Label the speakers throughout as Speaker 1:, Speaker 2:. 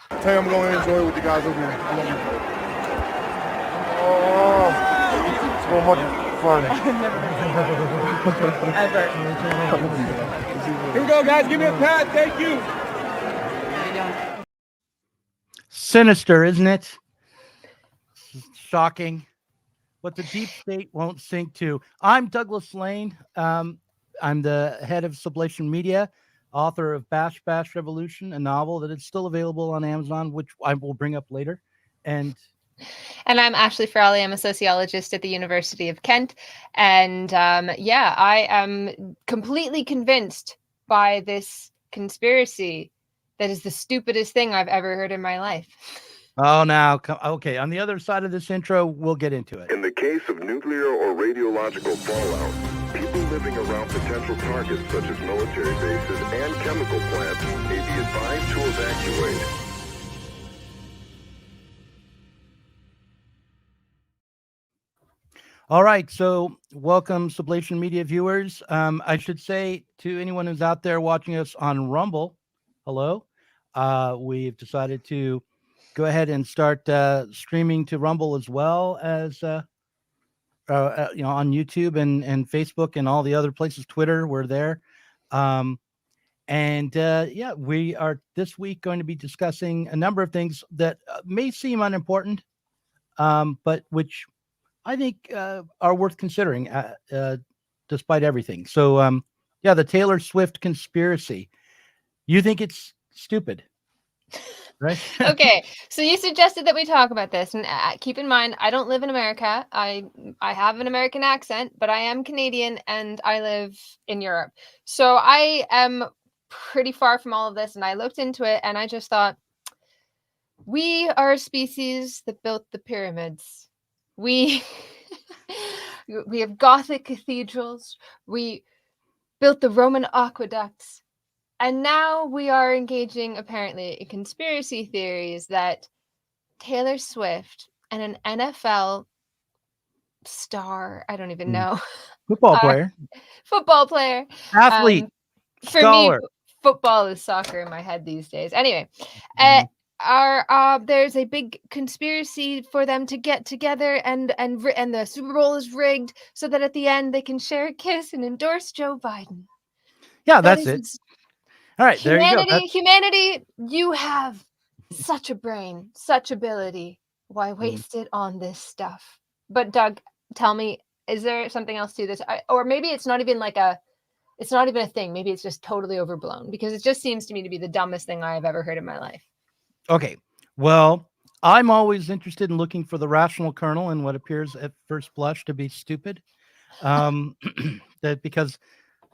Speaker 1: Tay, I'm going to enjoy with you guys over here. I love you. Oh, so much fun. Ever. Here we go, guys. Give me a pat. Thank you.
Speaker 2: Sinister, isn't it? Shocking. What the deep state won't sink to. I'm Douglas Lain. I'm the head of Sublation Media, author of Bash Bash Revolution, a novel that is still available on Amazon, which I will bring up later. And
Speaker 3: I'm Ashley Frawley. I'm a sociologist at the University of Kent. And I am completely convinced by this conspiracy that is the stupidest thing I've ever heard in my life.
Speaker 2: Oh, now, okay. On the other side of this intro, we'll get into it.
Speaker 4: In the case of nuclear or radiological fallout, people living around potential targets such as military bases and chemical plants may be advised to evacuate.
Speaker 2: All right, so welcome, Sublation Media viewers. I should say to anyone who's out there watching us on Rumble, hello. We've decided to go ahead and start streaming to Rumble as well as on YouTube and Facebook and all the other places. Twitter, we're there. We are this week going to be discussing a number of things that may seem unimportant, but which I think are worth considering despite everything. So, the Taylor Swift conspiracy. You think it's stupid, right?
Speaker 3: Okay, so you suggested that we talk about this, and keep in mind, I don't live in America. I have an American accent, but I am Canadian, and I live in Europe. So I am pretty far from all of this, and I looked into it, and I just thought, we are a species that built the pyramids. We have Gothic cathedrals. We built the Roman aqueducts. And now we are engaging, apparently, in conspiracy theories that Taylor Swift and an NFL star, I don't even know.
Speaker 2: Football player.
Speaker 3: For
Speaker 2: Athlete. Scholar.
Speaker 3: me, football is soccer in my head these days. Anyway, there's a big conspiracy for them to get together, and the Super Bowl is rigged so that at the end they can share a kiss and endorse Joe Biden.
Speaker 2: Yeah, that's it. All right, there you go.
Speaker 3: Humanity, you have such a brain, such ability. Why waste it on this stuff? But Doug, tell me, is there something else to this? Or maybe it's not even it's not even a thing. Maybe it's just totally overblown, because it just seems to me to be the dumbest thing I've ever heard in my life.
Speaker 2: Okay, well, I'm always interested in looking for the rational kernel in what appears at first blush to be stupid. Because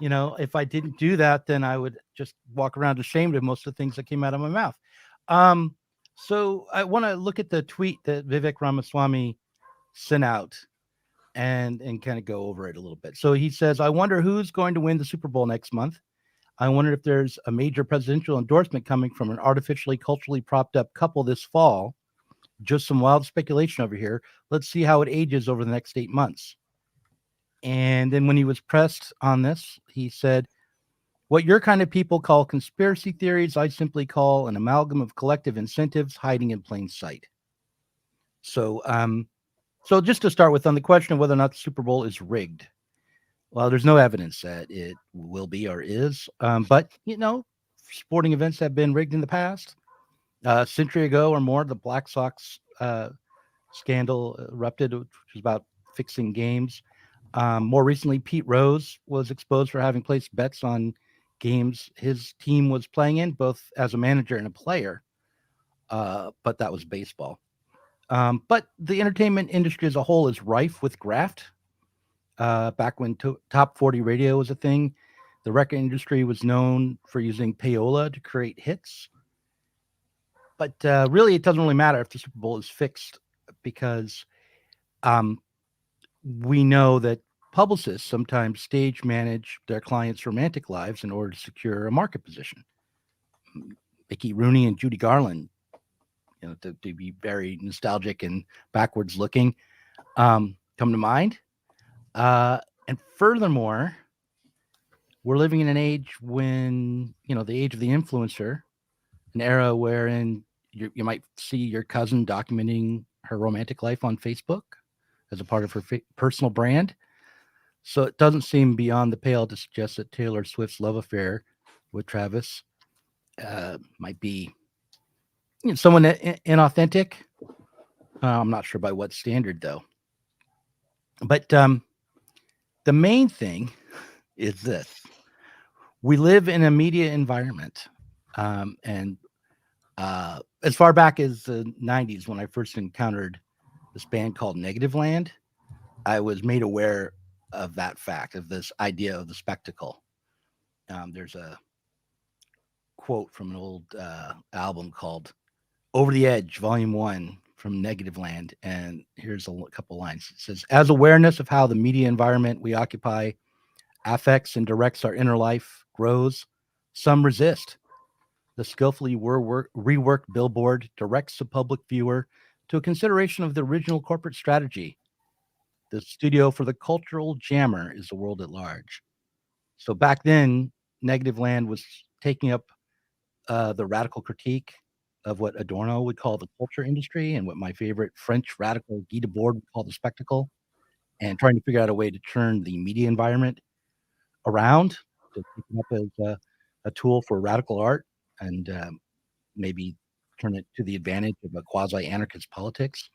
Speaker 2: if I didn't do that, then I would just walk around ashamed of most of the things that came out of my mouth. So I want to look at the tweet that Vivek Ramaswamy sent out and kind of go over it a little bit. So he says, I wonder who's going to win the Super Bowl next month. I wonder if there's a major presidential endorsement coming from an artificially culturally propped up couple this fall. Just some wild speculation over here. Let's see how it ages over the next 8 months. And then when he was pressed on this, he said, what your kind of people call conspiracy theories, I simply call an amalgam of collective incentives hiding in plain sight. So just to start with, on the question of whether or not the Super Bowl is rigged, well, there's no evidence that it will be or is. But, sporting events have been rigged in the past. A century ago or more, the Black Sox scandal erupted, which was about fixing games. More recently, Pete Rose was exposed for having placed bets on games his team was playing in, both as a manager and a player. But that was baseball. But the entertainment industry as a whole is rife with graft. Back when top 40 radio was a thing, the record industry was known for using payola to create hits. But really, it doesn't really matter if the Super Bowl is fixed, because we know that publicists sometimes stage manage their clients' romantic lives in order to secure a market position. Mickey Rooney and Judy Garland, to be very nostalgic and backwards looking, come to mind. And furthermore, we're living in an age when, the age of the influencer, an era wherein you might see your cousin documenting her romantic life on Facebook as a part of her personal brand. So it doesn't seem beyond the pale to suggest that Taylor Swift's love affair with Travis might be someone inauthentic. I'm not sure by what standard, though. But the main thing is this. We live in a media environment. And as far back as the 90s, when I first encountered this band called Negative Land, I was made aware of that fact, of this idea of the spectacle. There's a quote from an old album called Over the Edge, Volume 1 from Negative Land. And here's a couple lines. It says, as awareness of how the media environment we occupy affects and directs our inner life grows, some resist. The skillfully reworked billboard directs the public viewer to a consideration of the original corporate strategy. The studio for the cultural jammer is the world at large. So back then, Negative Land was taking up the radical critique of what Adorno would call the culture industry and what my favorite French radical Guy Debord would call the spectacle, and trying to figure out a way to turn the media environment around to pick it up as a tool for radical art and maybe turn it to the advantage of a quasi-anarchist politics.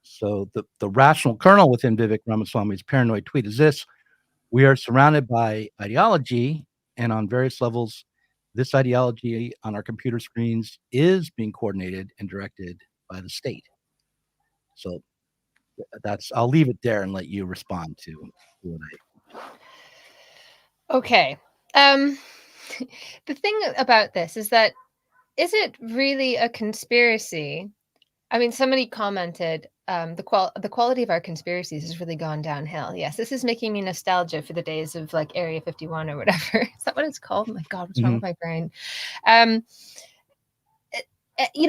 Speaker 2: So the rational kernel within Vivek Ramaswamy's paranoid tweet is this: we are surrounded by ideology, and on various levels, this ideology on our computer screens is being coordinated and directed by the state. So I'll leave it there and let you respond to what
Speaker 3: Okay. The thing about this is that, is it really a conspiracy? I mean, somebody commented, the quality of our conspiracies has really gone downhill. Yes, this is making me nostalgia for the days of like Area 51 or whatever. Is that what it's called? Oh my God, what's wrong with my brain?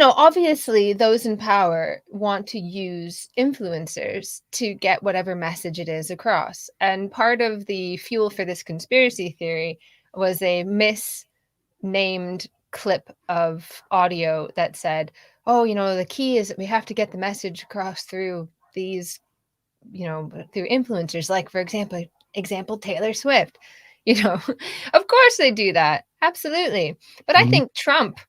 Speaker 3: Obviously those in power want to use influencers to get whatever message it is across. And part of the fuel for this conspiracy theory was a misnamed clip of audio that said, oh, the key is that we have to get the message across through these, through influencers, like, for example, Taylor Swift. Of course they do that. Absolutely. But I think Trump,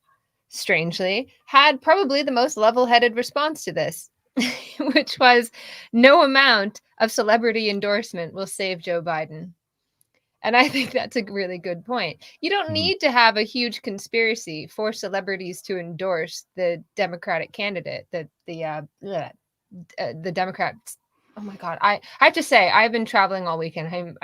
Speaker 3: strangely, had probably the most level-headed response to this, which was no amount of celebrity endorsement will save Joe Biden. And I think that's a really good point. You don't need to have a huge conspiracy for celebrities to endorse the Democratic candidate, the Democrats. Oh my God. I have to say, I've been traveling all weekend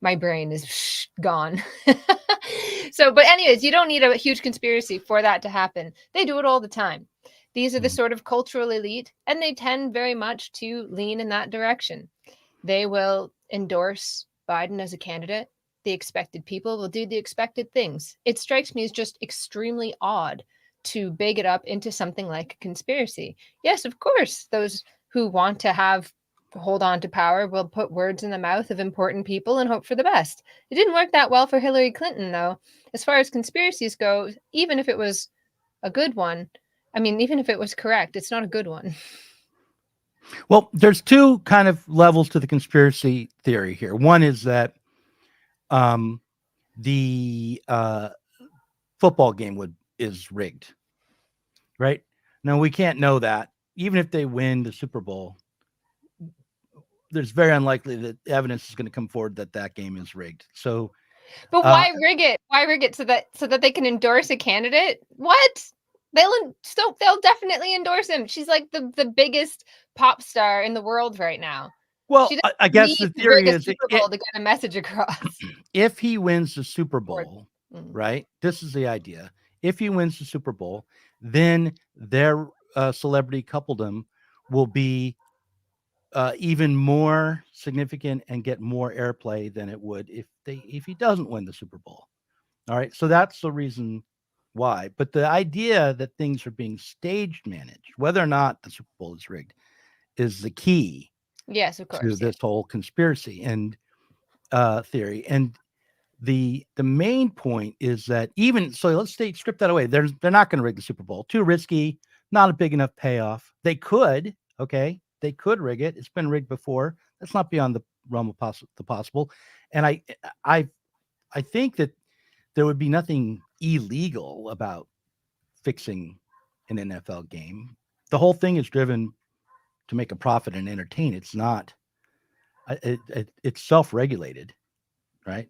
Speaker 3: my brain is gone. But anyways, you don't need a huge conspiracy for that to happen. They do it all the time. These are the sort of cultural elite, and they tend very much to lean in that direction. They will endorse Biden as a candidate. The expected people will do the expected things. It strikes me as just extremely odd to big it up into something like a conspiracy. Yes, of course, those who want to hold on to power will put words in the mouth of important people and hope for the best. It didn't work that well for Hillary Clinton, though. As far as conspiracies go, even if it was a good one, even if it was correct, it's not a good one.
Speaker 2: Well, there's two kind of levels to the conspiracy theory here. One is that the football game is rigged, right? Now, we can't know that. Even if they win the Super Bowl, there's very unlikely that evidence is going to come forward that game is rigged. So,
Speaker 3: but why rig it? Why rig it so that they can endorse a candidate? What? They'll definitely endorse him. She's like the biggest pop star in the world right now.
Speaker 2: Well, I guess the theory is
Speaker 3: Super Bowl to get a message across.
Speaker 2: If he wins the Super Bowl, right? This is the idea. If he wins the Super Bowl, then their celebrity coupledom will be even more significant and get more airplay than it would if he doesn't win the Super Bowl. All right, so that's the reason why. But the idea that things are being staged managed, whether or not the Super Bowl is rigged, is the key.
Speaker 3: Yes, of course.
Speaker 2: To this whole conspiracy and theory. And The main point is that even so, let's strip that away. They're not going to rig the Super Bowl. Too risky, not a big enough payoff. They could, okay, they could rig it. It's been rigged before. That's not beyond the realm of the possible. And I think that there would be nothing illegal about fixing an NFL game. The whole thing is driven to make a profit and entertain. It's not. It's self-regulated, right?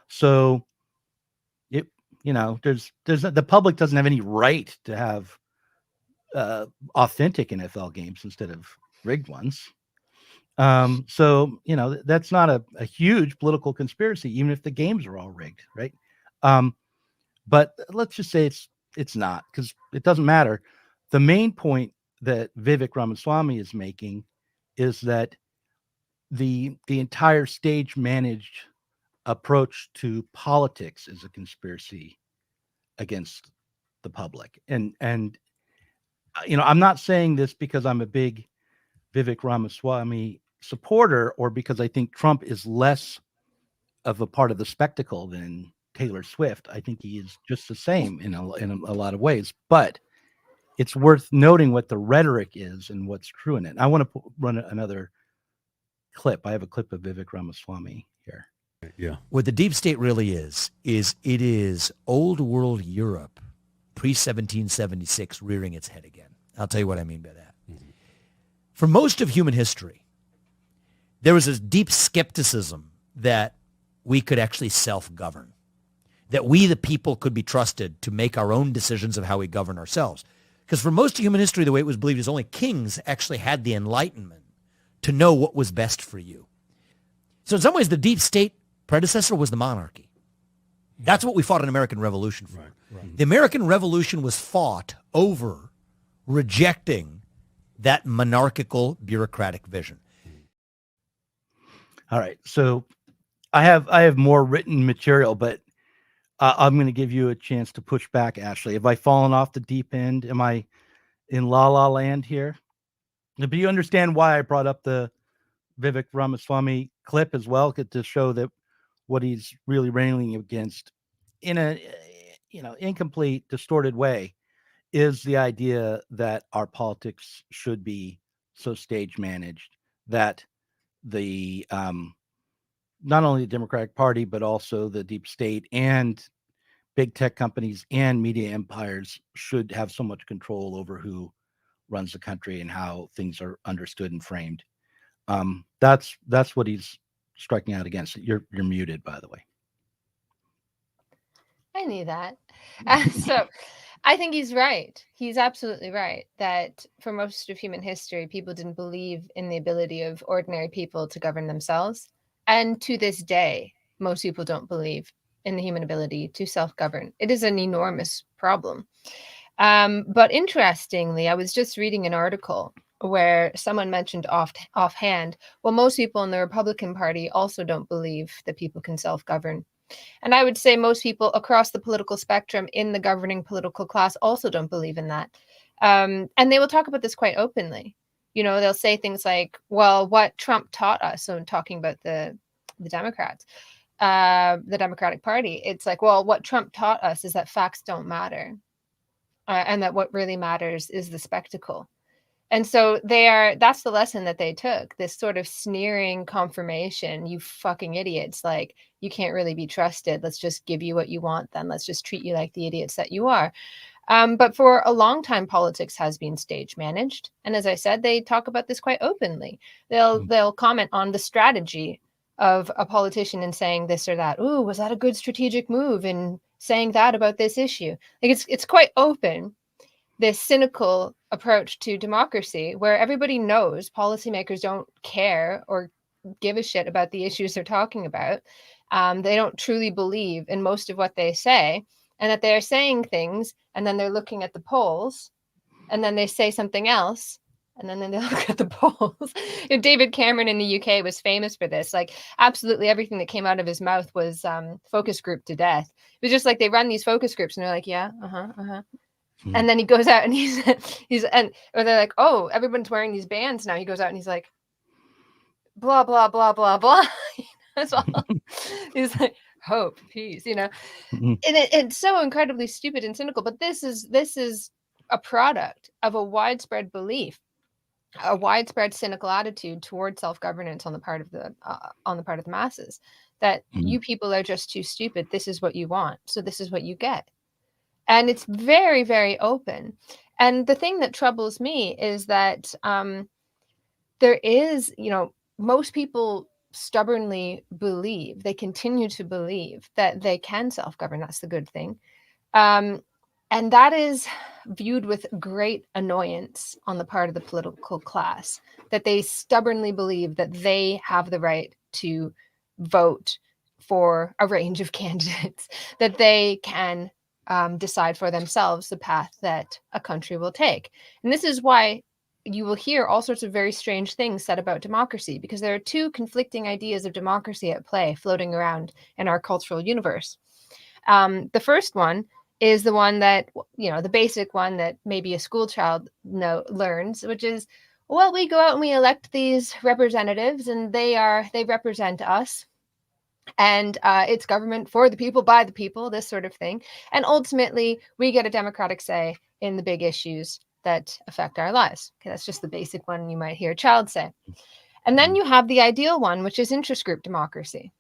Speaker 2: So there's the public doesn't have any right to have authentic NFL games instead of rigged ones. So that's not a huge political conspiracy, even if the games are all rigged, right? But let's just say it's not, because it doesn't matter. The main point that Vivek Ramaswamy is making is that the entire stage managed approach to politics is a conspiracy against the public. And I'm not saying this because I'm a big Vivek Ramaswamy supporter or because I think Trump is less of a part of the spectacle than Taylor Swift. I think he is just the same in a lot of ways, but it's worth noting what the rhetoric is and what's true in it. I want to run another clip. I have a clip of Vivek Ramaswamy here.
Speaker 5: Yeah.
Speaker 6: What the deep state really is it is old world Europe pre-1776 rearing its head again. I'll tell you what I mean by that. Mm-hmm. For most of human history, there was a deep skepticism that we could actually self-govern, that we, the people, could be trusted to make our own decisions of how we govern ourselves. Because for most of human history, the way it was believed is only kings actually had the enlightenment to know what was best for you. So in some ways, the deep state predecessor was the monarchy. That's what we fought an American Revolution for. Right. The American Revolution was fought over rejecting that monarchical bureaucratic vision.
Speaker 2: All right. So I have more written material, but I'm going to give you a chance to push back, Ashley. Have I fallen off the deep end? Am I in La La Land here? But you understand why I brought up the Vivek Ramaswamy clip as well, to show that what he's really railing against in a incomplete, distorted way is the idea that our politics should be so stage managed that the not only the Democratic Party, but also the deep state and big tech companies and media empires should have so much control over who runs the country and how things are understood and framed. That's what he's striking out against. You're muted, by the way.
Speaker 3: I knew that. So I think he's right. He's absolutely right that for most of human history, people didn't believe in the ability of ordinary people to govern themselves. And to this day, most people don't believe in the human ability to self-govern. It is an enormous problem. But interestingly, I was just reading an article where someone mentioned offhand, well, most people in the Republican Party also don't believe that people can self-govern. And I would say most people across the political spectrum in the governing political class also don't believe in that. And they will talk about this quite openly. They'll say things like, well, what Trump taught us, so I'm talking about the Democrats, the Democratic Party, it's like, well, what Trump taught us is that facts don't matter. And that what really matters is the spectacle. And so that's the lesson that they took, this sort of sneering confirmation, you fucking idiots, like, you can't really be trusted. Let's just give you what you want then. Let's just treat you like the idiots that you are. But for a long time, politics has been stage managed. And as I said, they talk about this quite openly. They'll comment on the strategy of a politician and saying this or that. Ooh, was that a good strategic move in saying that about this issue? Like it's quite open, this cynical approach to democracy where everybody knows policymakers don't care or give a shit about the issues they're talking about. They don't truly believe in most of what they say, and that they're saying things and then they're looking at the polls and then they say something else and then they look at the polls. David Cameron in the UK was famous for this. Like absolutely everything that came out of his mouth was focus group to death. It was just like they run these focus groups and they're like, yeah, And then he goes out and or they're like, oh, everyone's wearing these bands now. He goes out and he's like, blah, blah, blah, blah, blah. That's all. He's like, hope, peace,
Speaker 2: Mhm.
Speaker 3: And it's so incredibly stupid and cynical, but this is a product of a widespread belief, a widespread cynical attitude toward self-governance on the part of the masses, that
Speaker 2: Mhm.
Speaker 3: you people are just too stupid. This is what you want, so this is what you get. And it's very, very open. And the thing that troubles me is that there is, most people stubbornly believe, they continue to believe that they can self-govern. That's the good thing. And that is viewed with great annoyance on the part of the political class, that they stubbornly believe that they have the right to vote for a range of candidates, that they can decide for themselves the path that a country will take. And this is why you will hear all sorts of very strange things said about democracy, because there are two conflicting ideas of democracy at play floating around in our cultural universe. The first one is the one that, the basic one that maybe a school child learns, which is, well, we go out and we elect these representatives and they represent us. And it's government for the people, by the people, this sort of thing. And ultimately, we get a democratic say in the big issues that affect our lives. Okay, that's just the basic one you might hear a child say. And then you have the ideal one, which is interest group democracy,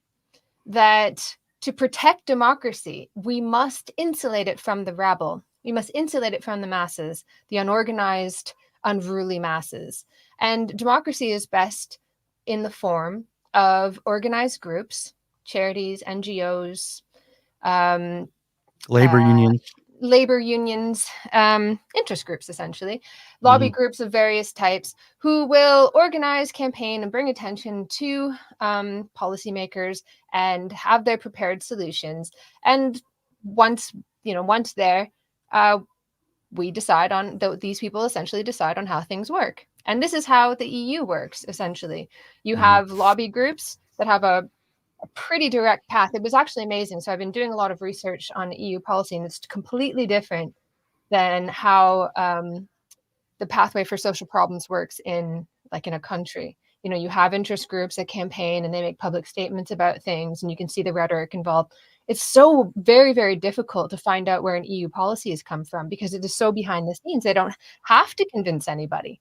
Speaker 3: that to protect democracy, we must insulate it from the rabble. We must insulate it from the masses, the unorganized, unruly masses. And democracy is best in the form of organized groups, charities, NGOs,
Speaker 2: Labor unions.
Speaker 3: labor unions, interest groups, essentially, lobby
Speaker 2: Mhm.
Speaker 3: groups of various types who will organize, campaign, and bring attention to policymakers and have their prepared solutions. And once there, we decide on these people essentially decide on how things work. And this is how the EU works, essentially. You have lobby groups that have a pretty direct path. It was actually amazing. So I've been doing a lot of research on EU policy, and it's completely different than how the pathway for social problems works in a country. You have interest groups that campaign and they make public statements about things, and you can see the rhetoric involved. It's so very, very difficult to find out where an EU policy has come from because it is so behind the scenes. They don't have to convince anybody.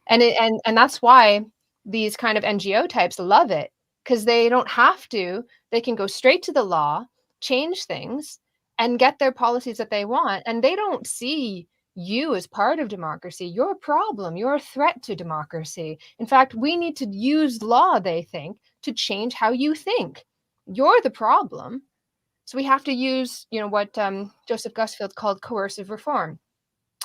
Speaker 3: And that's why these kind of NGO types love it, because they don't have to. They can go straight to the law, change things, and get their policies that they want. And they don't see you as part of democracy. You're a problem. You're a threat to democracy. In fact, we need to use law, they think, to change how you think. You're the problem. So we have to use, what Joseph Gusfield called coercive reform.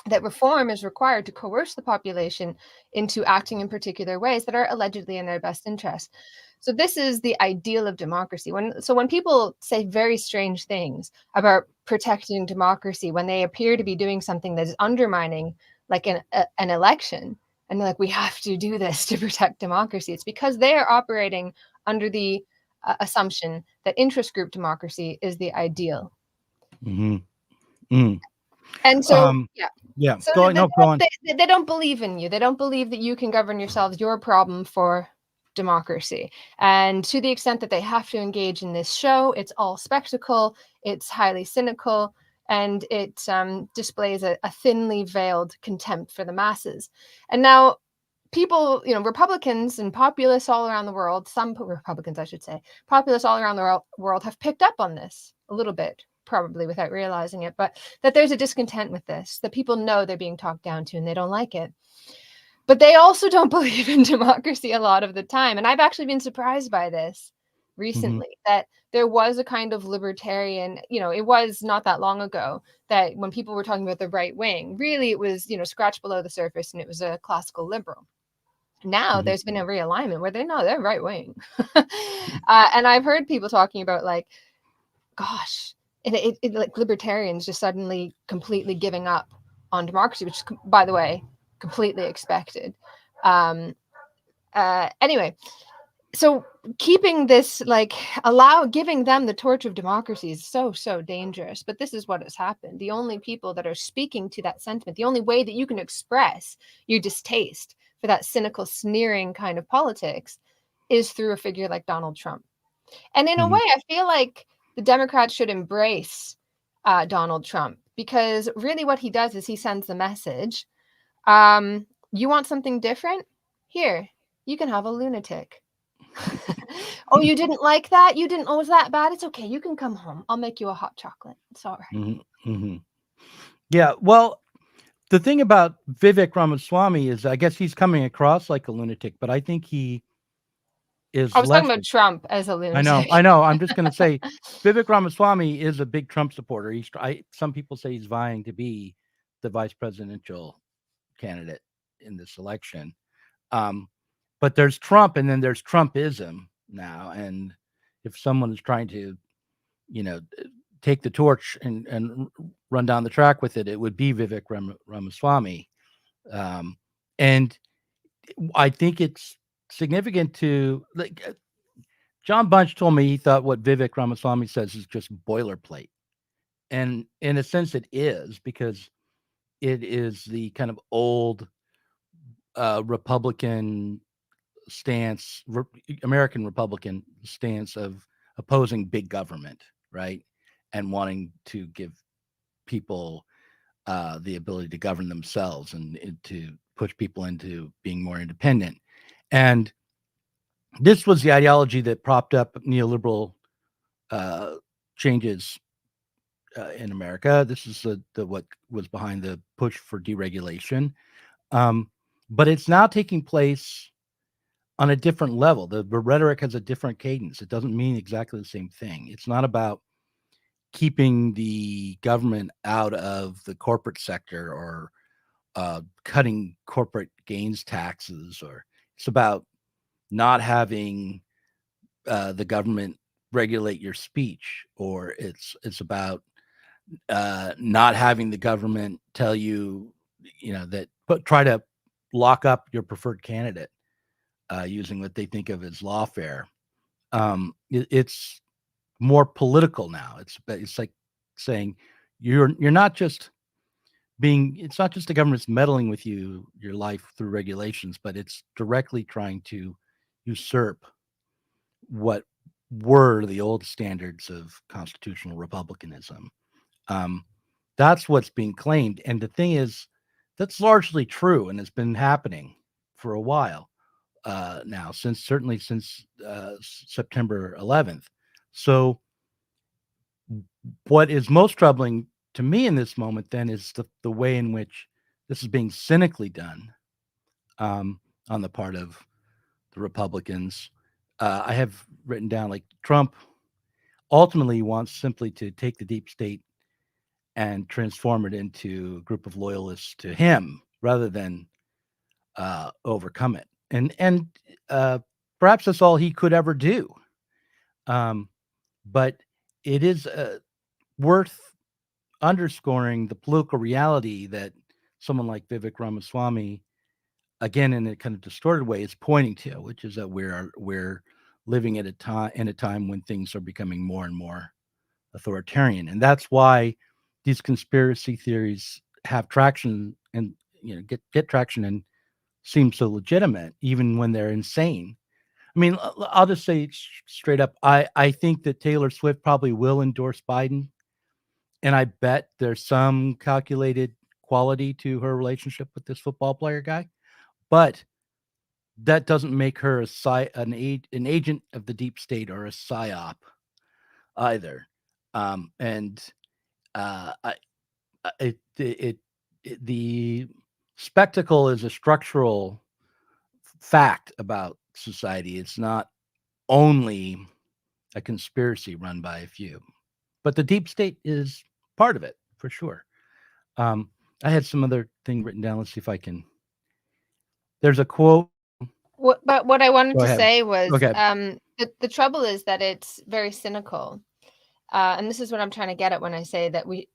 Speaker 3: That reform is required to coerce the population into acting in particular ways that are allegedly in their best interest. So this is the ideal of democracy. When people say very strange things about protecting democracy, when they appear to be doing something that is undermining like an election, and they're like, we have to do this to protect democracy, it's because they are operating under the assumption that interest group democracy is the ideal.
Speaker 2: Mhm. Mm.
Speaker 3: And so,
Speaker 2: Yeah.
Speaker 3: So
Speaker 2: Go on.
Speaker 3: they don't believe in you. They don't believe that you can govern yourselves. You're a problem for democracy. And to the extent that they have to engage in this show, it's all spectacle, it's highly cynical, and it displays a thinly veiled contempt for the masses. And now people, Republicans and populists all around the world, some Republicans, I should say, populists all around the world have picked up on this a little bit, probably without realizing it, but that there's a discontent with this, that people know they're being talked down to and they don't like it. But they also don't believe in democracy a lot of the time. And I've actually been surprised by this recently, that there was a kind of libertarian, it was not that long ago that when people were talking about the right wing, really it was, scratch below the surface and it was a classical liberal. Now there's been a realignment where they're right wing. And I've heard people talking about like, gosh, it like libertarians just suddenly completely giving up on democracy, which is, by the way, completely expected. Anyway, so keeping this, giving them the torch of democracy is so dangerous. But this is what has happened. The only people that are speaking to that sentiment, the only way that you can express your distaste for that cynical, sneering kind of politics is through a figure like Donald Trump. And in a way, I feel like the Democrats should embrace Donald Trump, because really what he does is he sends the message. You want something different? Here, you can have a lunatic. Oh, you didn't like that? You didn't? Oh, was that bad? It's okay. You can come home. I'll make you a hot chocolate. It's all right.
Speaker 2: Mm-hmm. Mm-hmm. Yeah. Well, the thing about Vivek Ramaswamy is, I guess he's coming across like a lunatic, but I think he is.
Speaker 3: I was talking about Trump as a lunatic.
Speaker 2: I know. I'm just going to say, Vivek Ramaswamy is a big Trump supporter. Some people say he's vying to be the vice presidential candidate in this election. But there's Trump, and then there's Trumpism now. And if someone is trying to, take the torch and run down the track with it, it would be Vivek Ramaswamy. And I think it's significant to, like, John Bunch told me he thought what Vivek Ramaswamy says is just boilerplate. And in a sense it is, because it is the kind of old Republican stance, American Republican stance of opposing big government, right? And wanting to give people the ability to govern themselves and to push people into being more independent. And this was the ideology that propped up neoliberal changes in America. This is the what was behind the push for deregulation. But it's now taking place on a different level. The rhetoric has a different cadence. It doesn't mean exactly the same thing. It's not about keeping the government out of the corporate sector or cutting corporate gains taxes, or it's about not having the government regulate your speech, or it's about not having the government tell you, try to lock up your preferred candidate using what they think of as lawfare. It's more political now. It's like saying you're not just it's not just the government's meddling with your life through regulations, but it's directly trying to usurp what were the old standards of constitutional republicanism. That's what's being claimed. And the thing is, that's largely true, and it's been happening for a while now, certainly since September 11th. So what is most troubling to me in this moment then is the way in which this is being cynically done on the part of the Republicans. I have written down, like, Trump ultimately wants simply to take the deep state and transform it into a group of loyalists to him rather than overcome it. And perhaps that's all he could ever do. But it is worth underscoring the political reality that someone like Vivek Ramaswamy, again in a kind of distorted way, is pointing to, which is that we're living at a time when things are becoming more and more authoritarian, and that's why these conspiracy theories have traction and get traction and seem so legitimate, even when they're insane. I mean, I'll just say straight up, I think that Taylor Swift probably will endorse Biden. And I bet there's some calculated quality to her relationship with this football player guy. But that doesn't make her an agent of the deep state or a psyop either. The spectacle is a structural fact about society. It's not only a conspiracy run by a few, but the deep state is part of it for sure. I had some other thing written down. Let's see if I can. There's a quote.
Speaker 3: But what I wanted to say was,
Speaker 2: Okay.
Speaker 3: The trouble is that it's very cynical. And this is what I'm trying to get at when I say that we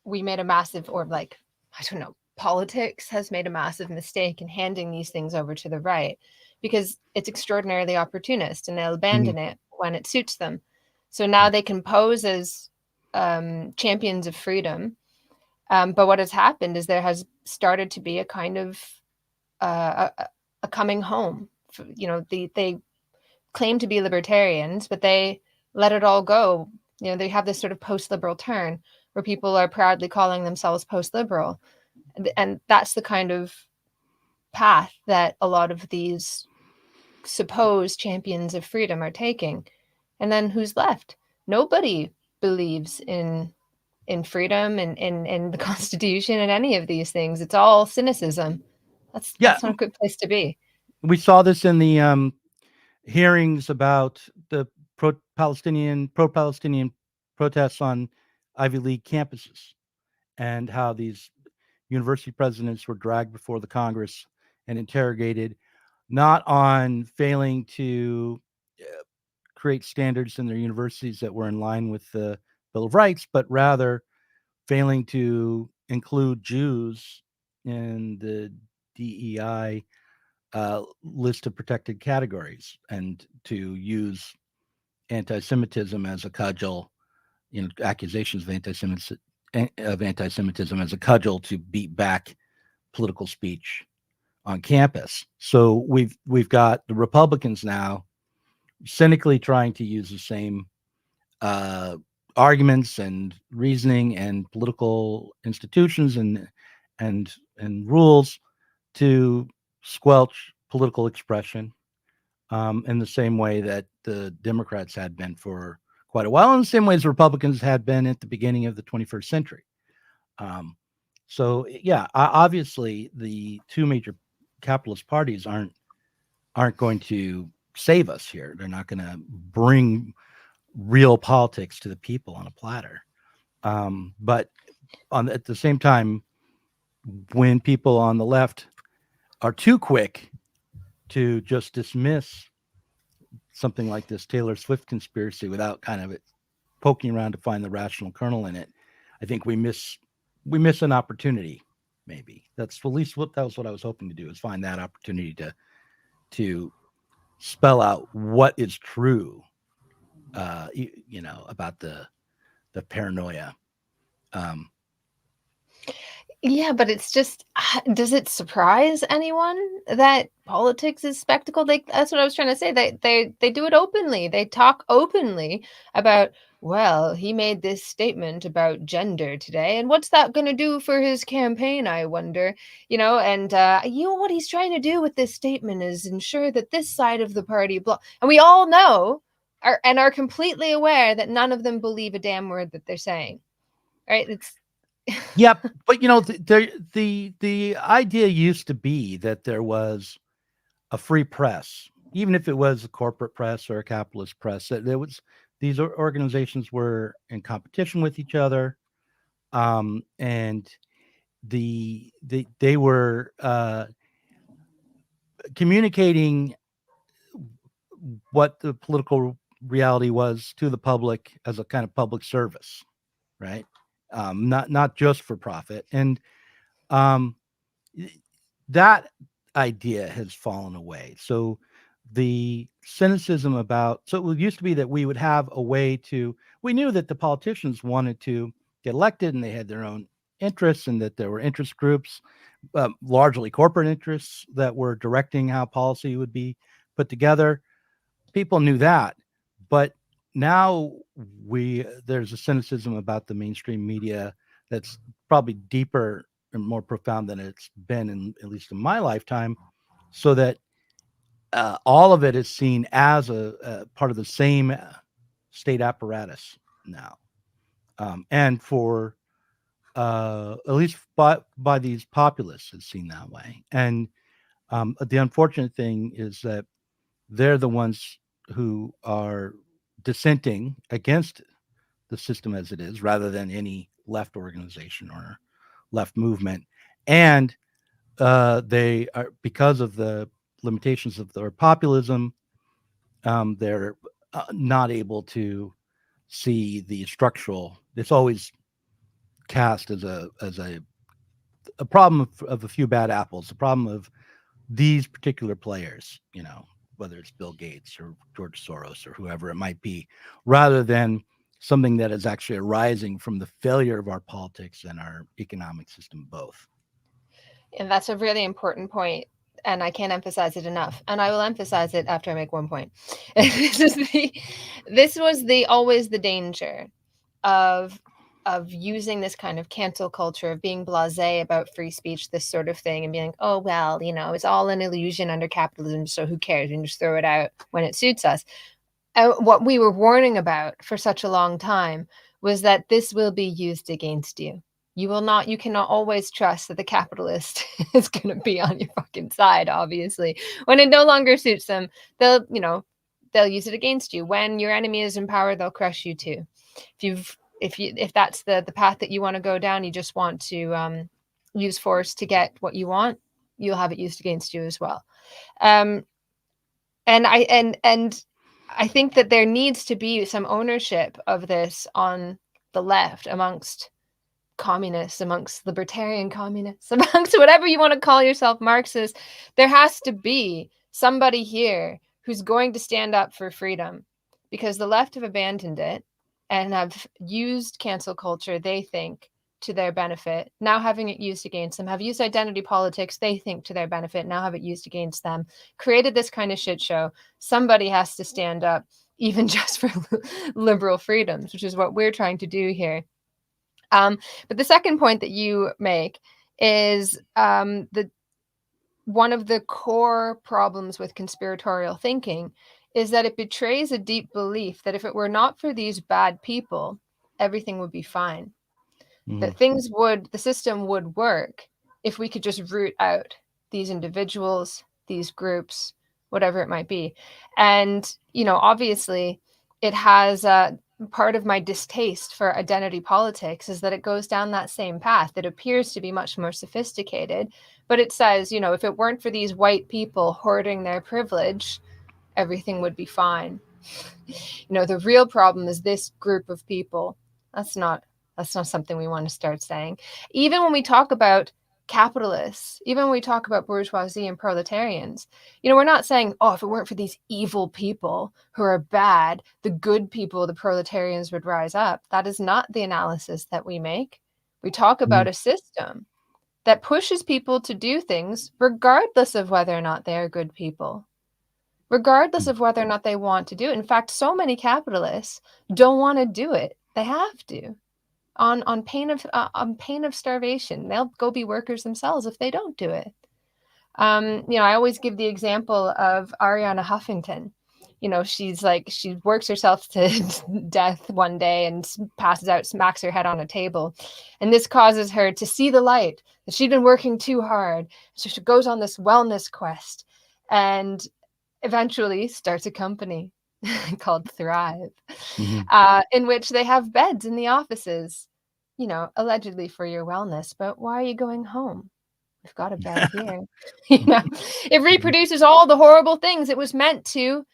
Speaker 3: made a massive, or like, I don't know, politics has made a massive mistake in handing these things over to the right, because it's extraordinarily opportunist and they'll abandon it when it suits them. So now they can pose as champions of freedom. But what has happened is there has started to be a kind of a coming home. They claim to be libertarians, but they let it all go You know, they have this sort of post-liberal turn where people are proudly calling themselves post-liberal. And that's the kind of path that a lot of these supposed champions of freedom are taking. And then who's left? Nobody believes in freedom and in the Constitution and any of these things. It's all cynicism. That's not a good place to be.
Speaker 2: We saw this in the hearings about the pro-Palestinian protests on Ivy League campuses, and how these university presidents were dragged before the Congress and interrogated, not on failing to create standards in their universities that were in line with the Bill of Rights, but rather failing to include Jews in the DEI list of protected categories, and to use anti-Semitism as a cudgel, accusations of anti-Semitism as a cudgel to beat back political speech on campus. So we've got the Republicans now cynically trying to use the same arguments and reasoning and political institutions and rules to squelch political expression, in the same way that the Democrats had been for quite a while, in the same way as Republicans had been at the beginning of the 21st century. So yeah, obviously the two major capitalist parties aren't going to save us here. They're not going to bring real politics to the people on a platter. But at the same time, when people on the left are too quick to just dismiss something like this Taylor Swift conspiracy without kind of poking around to find the rational kernel in it, I think we miss an opportunity. Maybe that's at least what I was hoping to do, is find that opportunity to spell out what is true, about the paranoia.
Speaker 3: Yeah, but it's just, does it surprise anyone that politics is spectacle? That's what I was trying to say. They do it openly. They talk openly about, well, he made this statement about gender today, and what's that going to do for his campaign, I wonder? And what he's trying to do with this statement is ensure that this side of the party, and we all know are completely aware that none of them believe a damn word that they're saying. Right? It's
Speaker 2: Yep, but the idea used to be that there was a free press, even if it was a corporate press or a capitalist press. That these organizations were in competition with each other, and they were communicating what the political reality was to the public as a kind of public service, right? Not just for profit. And that idea has fallen away. So the cynicism so it used to be that we would have a way we knew that the politicians wanted to get elected and they had their own interests, and that there were interest groups, largely corporate interests, that were directing how policy would be put together. People knew that, but now there's a cynicism about the mainstream media that's probably deeper and more profound than it's been at least in my lifetime, so that all of it is seen as a part of the same state apparatus now, and for at least by these populists, it's seen that way. And the unfortunate thing is that they're the ones who are dissenting against the system as it is, rather than any left organization or left movement. And they are, because of the limitations of their populism, they're not able to see the structural. It's always cast as a problem of a few bad apples, the problem of these particular players, whether it's Bill Gates or George Soros or whoever it might be, rather than something that is actually arising from the failure of our politics and our economic system both.
Speaker 3: And that's a really important point. and I can't emphasize it enough, and I will emphasize it after I make one point. This was always the danger of using this kind of cancel culture, of being blasé about free speech, this sort of thing, and being like, oh, well, it's all an illusion under capitalism, so who cares? We can just throw it out when it suits us. What we were warning about for such a long time was that this will be used against you. You cannot always trust that the capitalist is going to be on your fucking side, obviously. When it no longer suits them, they'll use it against you. When your enemy is in power, they'll crush you too. If that's the path that you want to go down, you just want to use force to get what you want, you'll have it used against you as well. And I think that there needs to be some ownership of this on the left, amongst communists, amongst libertarian communists, amongst whatever you want to call yourself, Marxist. There has to be somebody here who's going to stand up for freedom, because the left have abandoned it and have used cancel culture, they think, to their benefit, now having it used against them, have used identity politics, they think, to their benefit, now have it used against them, created this kind of shit show. Somebody has to stand up, even just for liberal freedoms, which is what we're trying to do here. But the second point that you make is one of the core problems with conspiratorial thinking is that it betrays a deep belief that if it were not for these bad people, everything would be fine. That the system would work if we could just root out these individuals, these groups, whatever it might be. And, obviously it has part of my distaste for identity politics is that it goes down that same path. It appears to be much more sophisticated, but it says, if it weren't for these white people hoarding their privilege, everything would be fine. The real problem is this group of people. That's not something we want to start saying. Even when we talk about capitalists, even when we talk about bourgeoisie and proletarians, we're not saying, oh, if it weren't for these evil people who are bad, the good people, the proletarians, would rise up. That is not the analysis that we make. We talk about a system that pushes people to do things regardless of whether or not they are good people, regardless of whether or not they want to do it. In fact, so many capitalists don't want to do it. They have to. On pain of starvation. They'll go be workers themselves if they don't do it. I always give the example of Ariana Huffington. She works herself to death one day and passes out, smacks her head on a table. And this causes her to see the light, that she'd been working too hard. So she goes on this wellness quest and eventually starts a company called Thrive, in which they have beds in the offices, allegedly for your wellness. But why are you going home? We've got a bed here. It reproduces all the horrible things it was meant to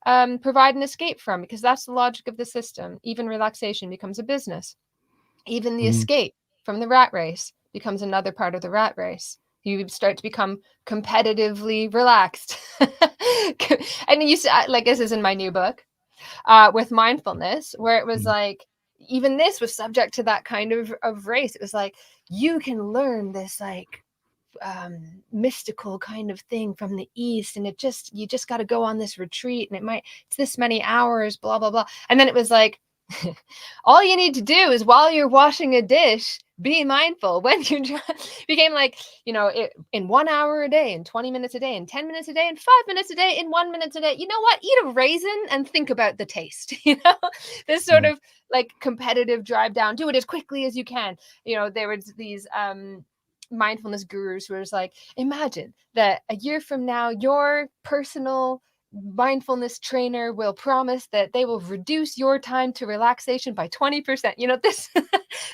Speaker 3: provide an escape from, because that's the logic of the system. Even relaxation becomes a business. Even the escape from the rat race becomes another part of the rat race. You start to become competitively relaxed. And you like, this is in my new book with mindfulness, where it was like, even this was subject to that kind of race. It was like, you can learn this like mystical kind of thing from the East, and you just got to go on this retreat, and it's this many hours, blah blah blah. And then it was like, all you need to do is, while you're washing a dish, be mindful. When you became like, in 1 hour a day, in 20 minutes a day, in 10 minutes a day, in 5 minutes a day, in 1 minute a day, you know what? Eat a raisin and think about the taste. This sort of like competitive drive down. Do it as quickly as you can. There was these mindfulness gurus who was like, imagine that a year from now, your personal mindfulness trainer will promise that they will reduce your time to relaxation by 20%. This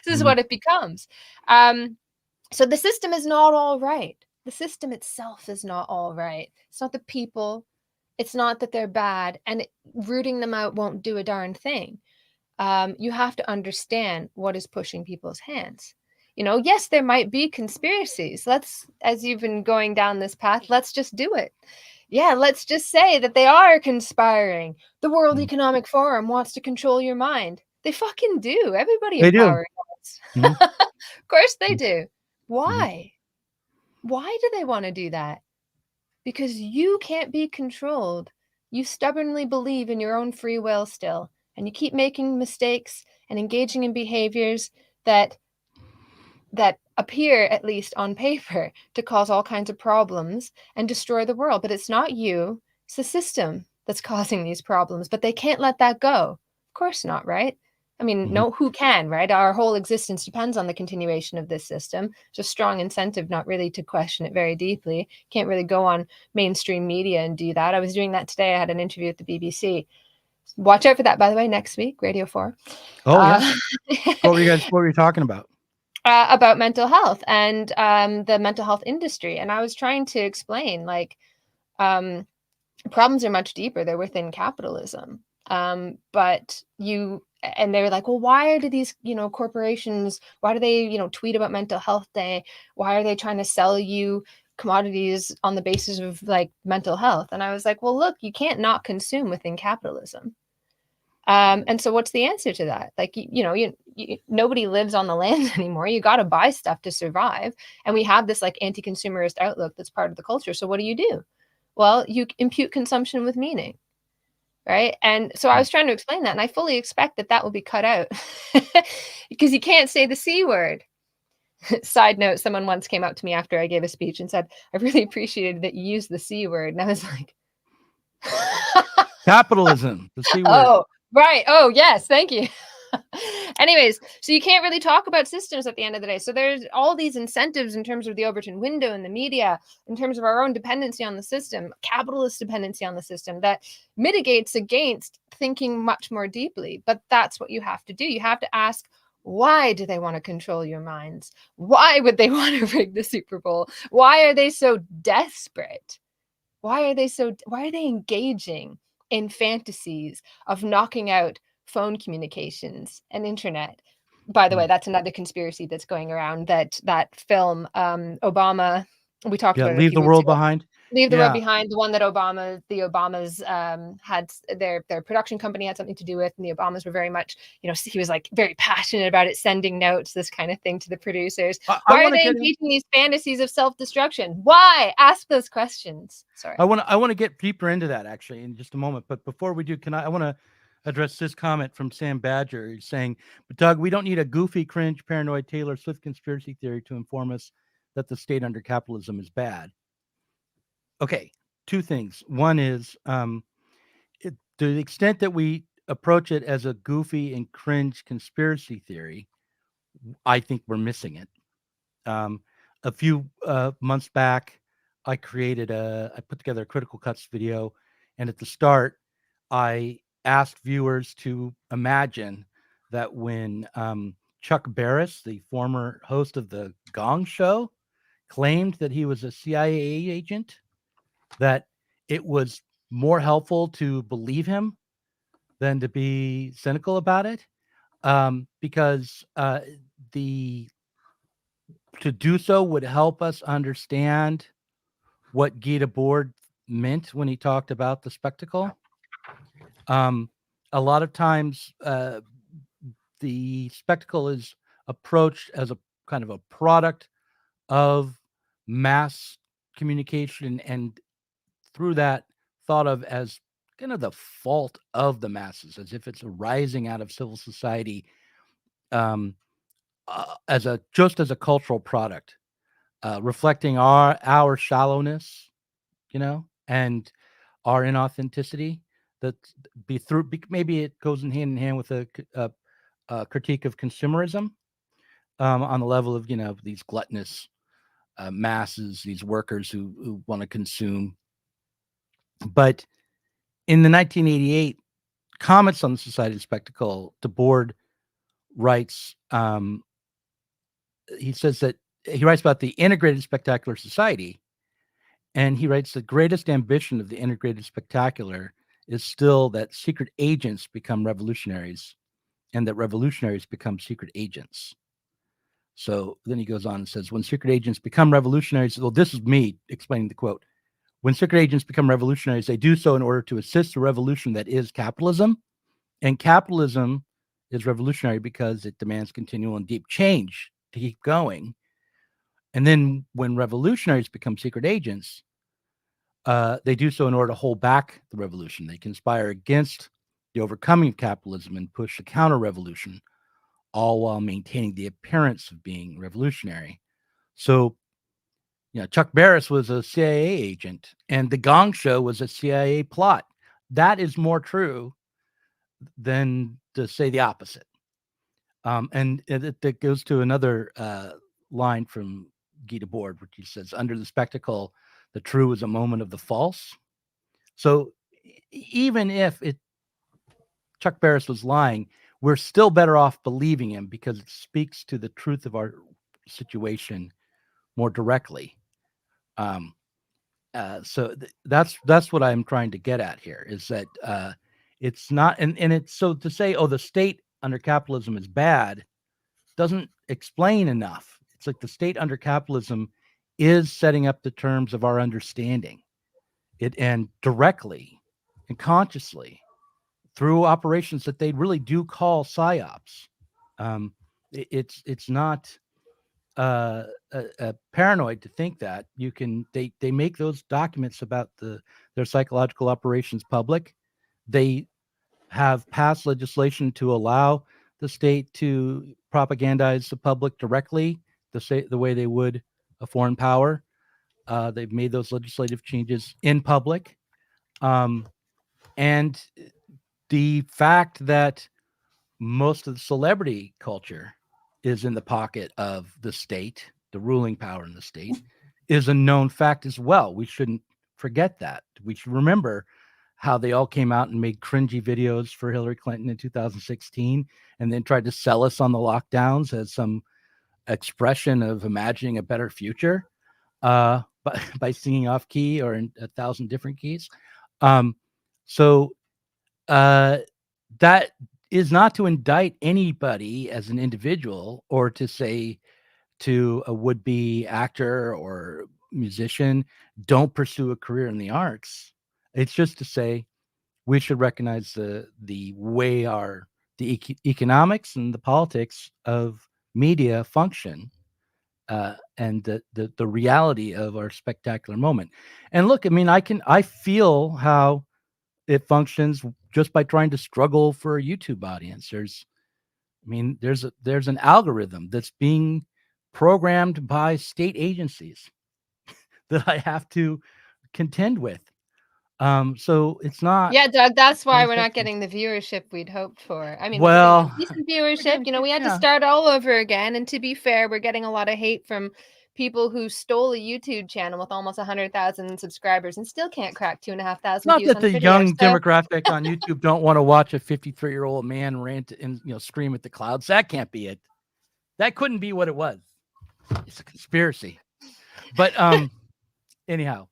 Speaker 3: is what it becomes. So the system is not all right. The system itself is not all right. It's not the people. It's not that they're bad, and rooting them out won't do a darn thing. You have to understand what is pushing people's hands. Yes, there might be conspiracies. As you've been going down this path, let's just do it. Yeah, let's just say that they are conspiring. The World Economic Forum wants to control your mind. They fucking do. Everybody in power does. Of course they do. Why? Why do they want to do that? because you can't be controlled. You stubbornly believe in your own free will still, and you keep making mistakes and engaging in behaviors that appear, at least on paper, to cause all kinds of problems and destroy the world. But it's not you, it's the system that's causing these problems, but they can't let that go. Of course not, right? I mean, no, who can, right? Our whole existence depends on the continuation of this system. It's a strong incentive not really to question it very deeply. Can't really go on mainstream media and do that. I was doing that today. I had an interview at the BBC. Watch out for that, by the way, next week, Radio 4.
Speaker 2: Oh, yeah. What were you talking about?
Speaker 3: About mental health and the mental health industry. And I was trying to explain, like, problems are much deeper. They're within capitalism. But and they were like, well, why do these, corporations, why do they, tweet about mental health day? Why are they trying to sell you commodities on the basis of like mental health? And I was like, well, look, you can't not consume within capitalism. And so what's the answer to that? Like, nobody lives on the land anymore. You got to buy stuff to survive. And we have this like anti-consumerist outlook that's part of the culture. So what do? Well, you impute consumption with meaning. Right. And so I was trying to explain that, and I fully expect that will be cut out because you can't say the C word. Side note, someone once came up to me after I gave a speech and said, I really appreciated that you used the C word. And I was like,
Speaker 2: capitalism, the C word.
Speaker 3: Oh, right. Oh, yes. Thank you. Anyways, so you can't really talk about systems at the end of the day. So there's all these incentives in terms of the Overton window and the media, in terms of our own dependency on the system, capitalist dependency on the system, that mitigates against thinking much more deeply. But that's what you have to do. You have to ask, why do they want to control your minds? Why would they want to rig the Super Bowl? Why are they so desperate? Why are they engaging in fantasies of knocking out phone communications and internet? By the way, that's another conspiracy that's going around, that film, Obama, we talked about it
Speaker 2: Leave the world behind.
Speaker 3: Leave the World Behind, the one that the Obamas had their production company had something to do with, and the Obamas were very much, he was like very passionate about it, sending notes, this kind of thing to the producers. Why are they engaging these fantasies of self-destruction? Why? Ask those questions. Sorry.
Speaker 2: I want to get deeper into that actually in just a moment, but before we do, I want to address this comment from Sam Badger. He's saying, but Doug, we don't need a goofy, cringe, paranoid Taylor Swift conspiracy theory to inform us that the state under capitalism is bad. Okay, two things. One is to the extent that we approach it as a goofy and cringe conspiracy theory, I think we're missing it. A few months back, I put together a Critical Cuts video, and at the start, I asked viewers to imagine that when Chuck Barris, the former host of the Gong Show, claimed that he was a CIA agent, that it was more helpful to believe him than to be cynical about it, because to do so would help us understand what Guy Debord meant when he talked about the spectacle. A lot of times, the spectacle is approached as a kind of a product of mass communication, and through that thought of as kind of the fault of the masses, as if it's arising out of civil society, as a cultural product, reflecting our shallowness, and our inauthenticity. That maybe it goes hand in hand with a critique of consumerism, on the level of these gluttonous masses, these workers who want to consume. But in the 1988 comments on the Society of Spectacle, Debord writes, he says that he writes about the integrated spectacular society, and he writes the greatest ambition of the integrated spectacular is still that secret agents become revolutionaries, and that revolutionaries become secret agents. So then he goes on and says, when secret agents become revolutionaries, well, this is me explaining the quote. When secret agents become revolutionaries, they do so in order to assist the revolution that is capitalism. And capitalism is revolutionary because it demands continual and deep change to keep going. And then when revolutionaries become secret agents, They do so in order to hold back the revolution. They conspire against the overcoming of capitalism and push a counter-revolution, all while maintaining the appearance of being revolutionary. So, Chuck Barris was a CIA agent, and the Gong Show was a CIA plot. That is more true than to say the opposite. And it goes to another line from Guy Debord, which he says, under the spectacle, the true is a moment of the false. So even if Chuck Barris was lying, we're still better off believing him because it speaks to the truth of our situation more directly. So that's what I'm trying to get at here, is that it's not, and it's so to say, oh, the state under capitalism is bad, doesn't explain enough. It's like the state under capitalism is setting up the terms of our understanding it, and directly and consciously through operations that they really do call psyops. It's not paranoid to think that you can. They make those documents about their psychological operations public. They have passed legislation to allow the state to propagandize the public directly, the way they would a foreign power. They've made those legislative changes in public, and the fact that most of the celebrity culture is in the pocket of the state, the ruling power in the state, is a known fact as well. We shouldn't forget that. We should remember how they all came out and made cringy videos for Hillary Clinton in 2016 and then tried to sell us on the lockdowns as some expression of imagining a better future by singing off key or in 1,000 different keys. So that is not to indict anybody as an individual or to say to a would-be actor or musician, don't pursue a career in the arts. It's just to say we should recognize the way the economics and the politics of media function, and the reality of our spectacular moment. And look, I mean, I feel how it functions just by trying to struggle for a YouTube audience. There's an algorithm that's being programmed by state agencies that I have to contend with. So it's not.
Speaker 3: Yeah, Doug, that's why we're not getting the viewership we'd hoped for. I mean,
Speaker 2: well,
Speaker 3: decent viewership, we had to start all over again. And to be fair, we're getting a lot of hate from people who stole a YouTube channel with almost 100,000 subscribers and still can't crack 2,500
Speaker 2: not
Speaker 3: views
Speaker 2: that the
Speaker 3: video,
Speaker 2: young demographic on YouTube don't want to watch a 53-year-old man rant and scream at the clouds. That can't be it. That couldn't be what it was. It's a conspiracy. But anyhow.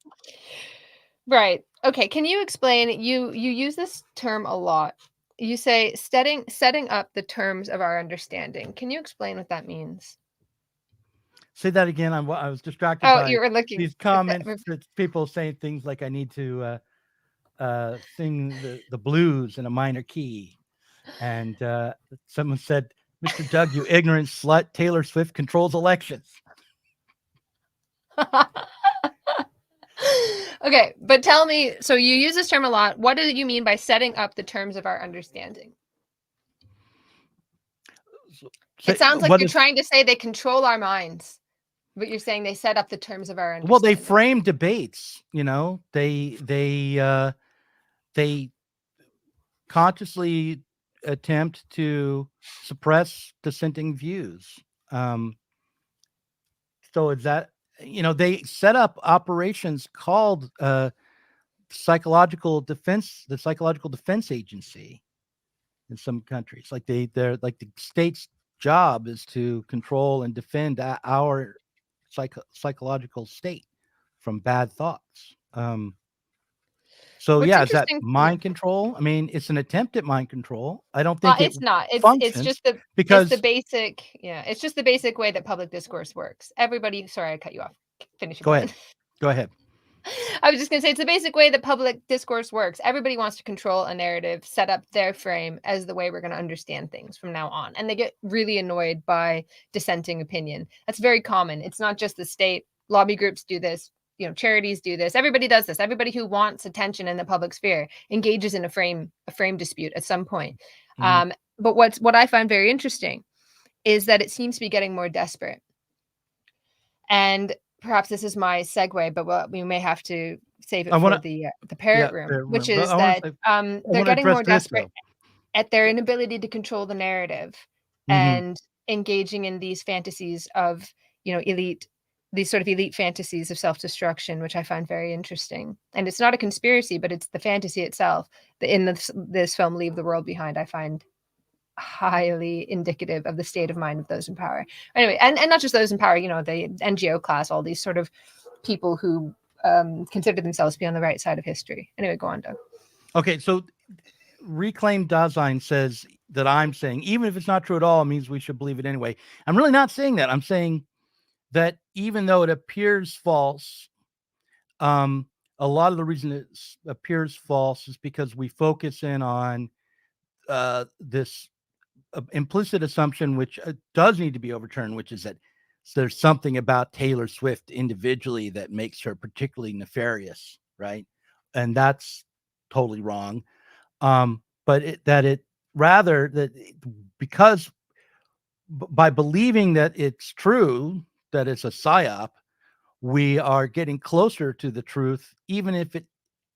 Speaker 3: Right. Okay. Can you explain? You use this term a lot. You say setting up the terms of our understanding. Can you explain what that means?
Speaker 2: Say that again. I was distracted
Speaker 3: Oh,
Speaker 2: by
Speaker 3: you were looking
Speaker 2: these comments. People saying things like I need to sing the blues in a minor key. And someone said, Mr. Doug, you ignorant slut, Taylor Swift controls elections.
Speaker 3: Okay, but tell me, so you use this term a lot. What do you mean by setting up the terms of our understanding? It sounds like you're trying to say they control our minds, but you're saying they set up the terms of our understanding.
Speaker 2: Well, they frame debates, they consciously attempt to suppress dissenting views. So is that, they set up operations called the Psychological Defense Agency in some countries. Like they're like the state's job is to control and defend our psychological state from bad thoughts. So
Speaker 3: What's
Speaker 2: yeah, is that mind control? I mean, it's an attempt at mind control. I don't think
Speaker 3: it's not. It's just the basic. Yeah, it's just the basic way that public discourse works. Everybody. Sorry, I cut you off. Finish.
Speaker 2: Go ahead. Go ahead.
Speaker 3: I was just going to say it's the basic way that public discourse works. Everybody wants to control a narrative, set up their frame as the way we're going to understand things from now on. And they get really annoyed by dissenting opinion. That's very common. It's not just the state. Lobby groups do this. charities do this. Everybody does this. Everybody who wants attention in the public sphere engages in a frame dispute at some point.
Speaker 2: Mhm.
Speaker 3: But what I find very interesting is that it seems to be getting more desperate. And perhaps this is my segue, but we may have to save it
Speaker 2: I
Speaker 3: for
Speaker 2: want to,
Speaker 3: the Parrot
Speaker 2: yeah,
Speaker 3: Room, which
Speaker 2: but
Speaker 3: is
Speaker 2: I want
Speaker 3: that
Speaker 2: to say,
Speaker 3: they're
Speaker 2: I want to
Speaker 3: getting
Speaker 2: address
Speaker 3: more
Speaker 2: this
Speaker 3: desperate
Speaker 2: though.
Speaker 3: at their inability to control the narrative
Speaker 2: Mhm.
Speaker 3: and engaging in these fantasies of, these sort of elite fantasies of self-destruction, which I find very interesting. And it's not a conspiracy, but it's the fantasy itself. In this film, Leave the World Behind, I find highly indicative of the state of mind of those in power. Anyway, and not just those in power, the NGO class, all these sort of people who consider themselves to be on the right side of history. Anyway, go on, Doug.
Speaker 2: Okay, so Reclaimed Dasein says that I'm saying, even if it's not true at all, it means we should believe it anyway. I'm really not saying that. I'm saying that even though it appears false, a lot of the reason it appears false is because we focus in on this implicit assumption, which does need to be overturned, which is that there's something about Taylor Swift individually that makes her particularly nefarious, right? And that's totally wrong. Because by believing that it's true, that it's a psyop, we are getting closer to the truth, even if it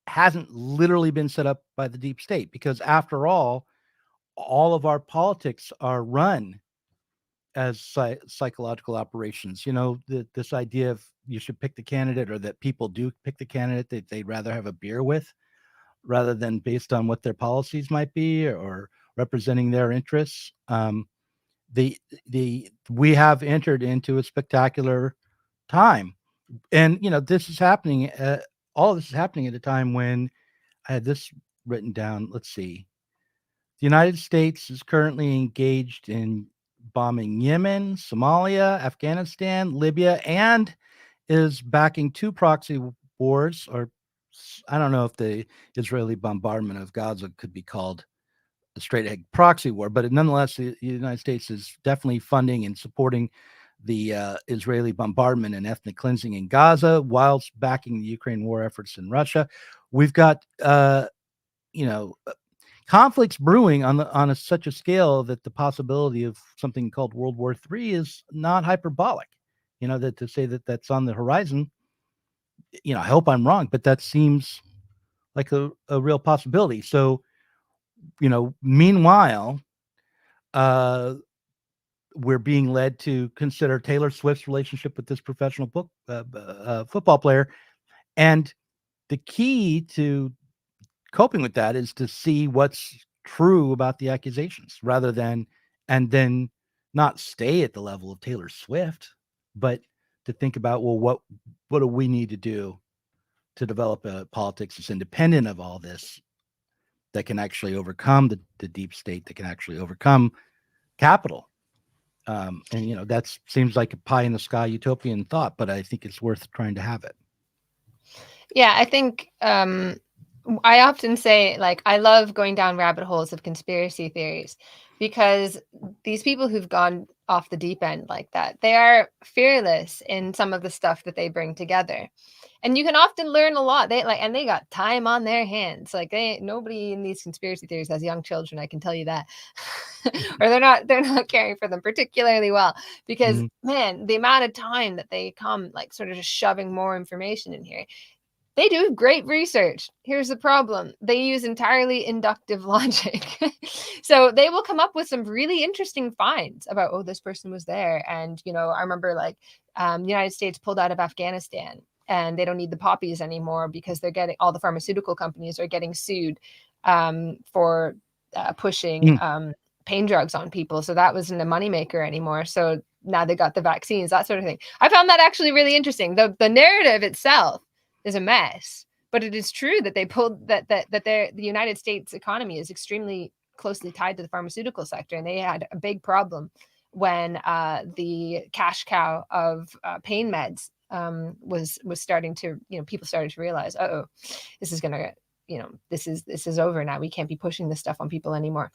Speaker 2: hasn't literally been set up by the deep state. Because after all of our politics are run as psychological operations. This idea of you should pick the candidate, or that people do pick the candidate that they'd rather have a beer with, rather than based on what their policies might be or representing their interests. We have entered into a spectacular time, and this is happening. All of this is happening at a time when I had this written down. Let's see. The United States is currently engaged in bombing Yemen, Somalia, Afghanistan, Libya, and is backing two proxy wars. Or I don't know if the Israeli bombardment of Gaza could be called a straight ahead proxy war, but nonetheless, the United States is definitely funding and supporting the Israeli bombardment and ethnic cleansing in Gaza, whilst backing the Ukraine war efforts in Russia. We've got, conflicts brewing on such a scale that the possibility of something called World War III is not hyperbolic. That to say that that's on the horizon, I hope I'm wrong, but that seems like a real possibility. So, meanwhile, we're being led to consider Taylor Swift's relationship with this professional football player. And the key to coping with that is to see what's true about the accusations, rather than, and then not stay at the level of Taylor Swift, but to think about, well, what do we need to do to develop a politics that's independent of all this, that can actually overcome the deep state, that can actually overcome capital. And that seems like a pie in the sky utopian thought, but I think it's worth trying to have it.
Speaker 3: Yeah, I think I often say, like, I love going down rabbit holes of conspiracy theories, because these people who've gone off the deep end like that, they are fearless in some of the stuff that they bring together. And you can often learn a lot. They got time on their hands. Like, nobody in these conspiracy theories has young children, I can tell you that. Or they're not caring for them particularly well, because man, the amount of time that they come, like, sort of just shoving more information in here. They do great research. Here's the problem. They use entirely inductive logic. So they will come up with some really interesting finds about, oh, this person was there. And, I remember, like, the United States pulled out of Afghanistan, and they don't need the poppies anymore because all the pharmaceutical companies are getting sued for pushing pain drugs on people. So that wasn't a moneymaker anymore. So now they got the vaccines, that sort of thing. I found that actually really interesting. The narrative itself is a mess, but it is true that they pulled the United States economy is extremely closely tied to the pharmaceutical sector, and they had a big problem when the cash cow of pain meds was starting to, people started to realize, this is gonna, this is over now. We can't be pushing this stuff on people anymore.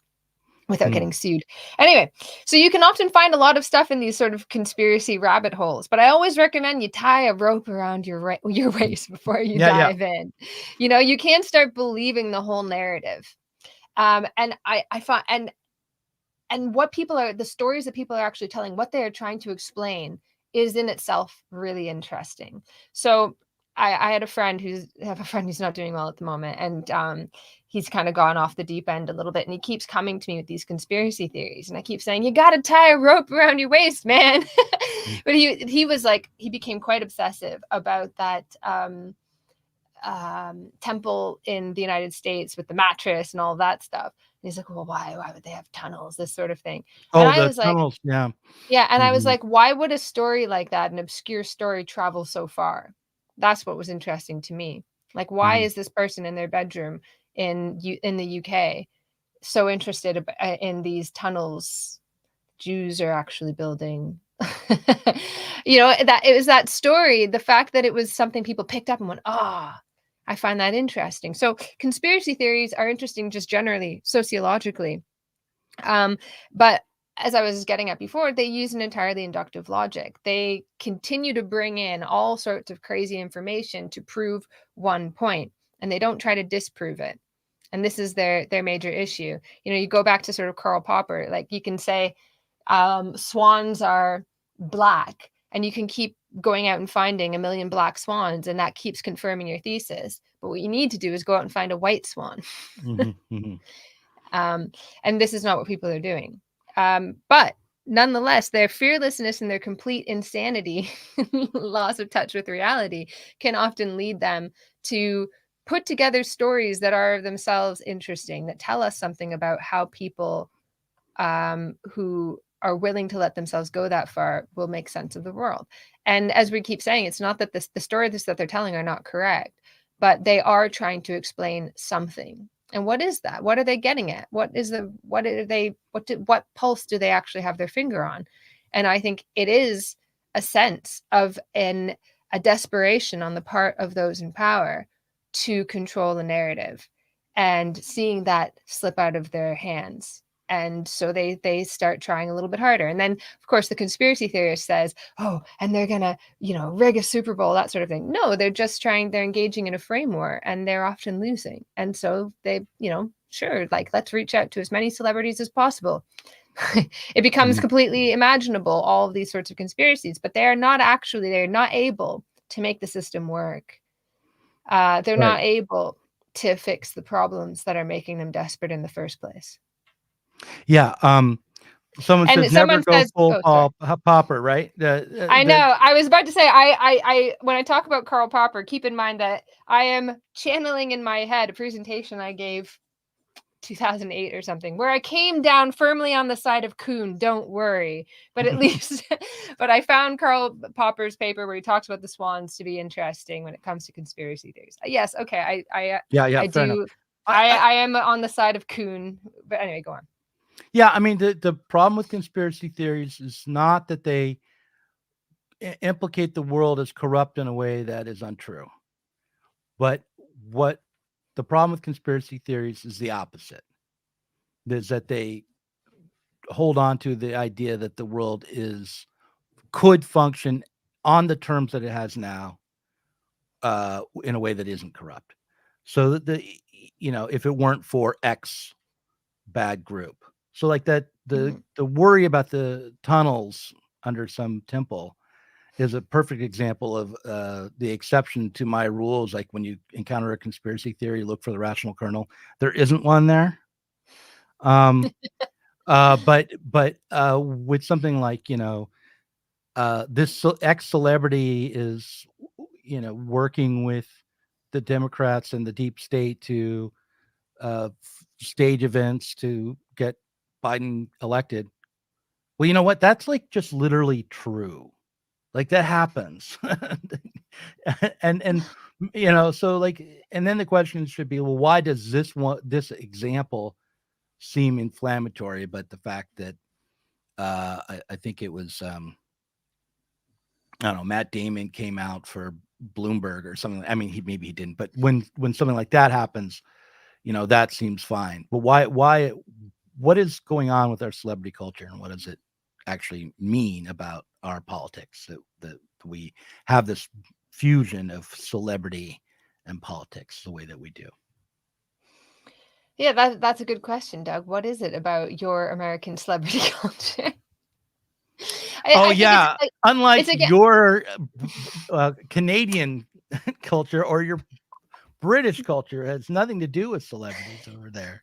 Speaker 3: without getting sued. Anyway, so you can often find a lot of stuff in these sort of conspiracy rabbit holes, but I always recommend you tie a rope around your waist before you dive in. You know, you can't start believing the whole narrative. And I find, and what people are, the stories that people are actually telling, what they are trying to explain is in itself really interesting. So I have a friend who's not doing well at the moment, and he's kind of gone off the deep end a little bit, and he keeps coming to me with these conspiracy theories, and I keep saying, you got to tie a rope around your waist, man. But he was like, he became quite obsessive about that temple in the United States with the mattress and all that stuff. And he's like, well, why would they have tunnels, this sort of thing?
Speaker 2: Oh,
Speaker 3: and I
Speaker 2: the
Speaker 3: was
Speaker 2: tunnels,
Speaker 3: like, yeah, and I was like, why would a story like that, an obscure story, travel so far? That's what was interesting to me. Like, why is this person in their bedroom in the UK so interested in these tunnels Jews are actually building? You know, that it was that story, the fact that it was something people picked up and went, I find that interesting. So conspiracy theories are interesting just generally, sociologically. But as I was getting at before, they use an entirely inductive logic. They continue to bring in all sorts of crazy information to prove one point, and they don't try to disprove it. And this is their major issue. You know, you go back to sort of Karl Popper, like you can say swans are black, and you can keep going out and finding a million black swans, and that keeps confirming your thesis. But what you need to do is go out and find a white swan. And this is not what people are doing. But nonetheless, their fearlessness and their complete insanity, loss of touch with reality, can often lead them to put together stories that are themselves interesting, that tell us something about how people who are willing to let themselves go that far will make sense of the world. And as we keep saying, it's not that the stories that they're telling are not correct, but they are trying to explain something. And what is that? What are they getting at? What pulse do they actually have their finger on? And I think it is a sense of a desperation on the part of those in power to control the narrative, and seeing that slip out of their hands. And so they start trying a little bit harder. And then, of course, the conspiracy theorist says, and they're going to, rig a Super Bowl, that sort of thing. No, they're engaging in a frame war, and they're often losing. And so they, sure, like, let's reach out to as many celebrities as possible. It becomes completely imaginable, all of these sorts of conspiracies, but they're not able to make the system work. They're not able to fix the problems that are making them desperate in the first place.
Speaker 2: Yeah. Someone says never go full Popper, right?
Speaker 3: I know. I was about to say, I when I talk about Karl Popper, keep in mind that I am channeling in my head a presentation I gave 2008 or something, where I came down firmly on the side of Kuhn. Don't worry, but at least, but I found Karl Popper's paper where he talks about the swans to be interesting when it comes to conspiracy theories. Yes, okay, I do. I am on the side of Kuhn, but anyway, go on.
Speaker 2: Yeah, I mean, the problem with conspiracy theories is not that they implicate the world as corrupt in a way that is untrue. But what the problem with conspiracy theories is the opposite. Is that they hold on to the idea that the world could function on the terms that it has now, in a way that isn't corrupt. So that if it weren't for X bad group. So like that, the worry about the tunnels under some temple is a perfect example of the exception to my rules. Like when you encounter a conspiracy theory, look for the rational kernel. There isn't one there. But with something like, this X celebrity is, working with the Democrats and the deep state to stage events to get Biden elected. Well, you know what? That's like just literally true. Like that happens. and so like, and then the question should be, well, why does this example seem inflammatory? But the fact that I think it was I don't know, Matt Damon came out for Bloomberg or something. I mean, maybe he didn't, but when something like that happens, that seems fine. But why what is going on with our celebrity culture, and what does it actually mean about our politics that we have this fusion of celebrity and politics the way that we do?
Speaker 3: Yeah, that's a good question, Doug. What is it about your American celebrity culture? I think
Speaker 2: Yeah, unlike
Speaker 3: it's again.
Speaker 2: your Canadian culture or your British culture, it has nothing to do with celebrities over there.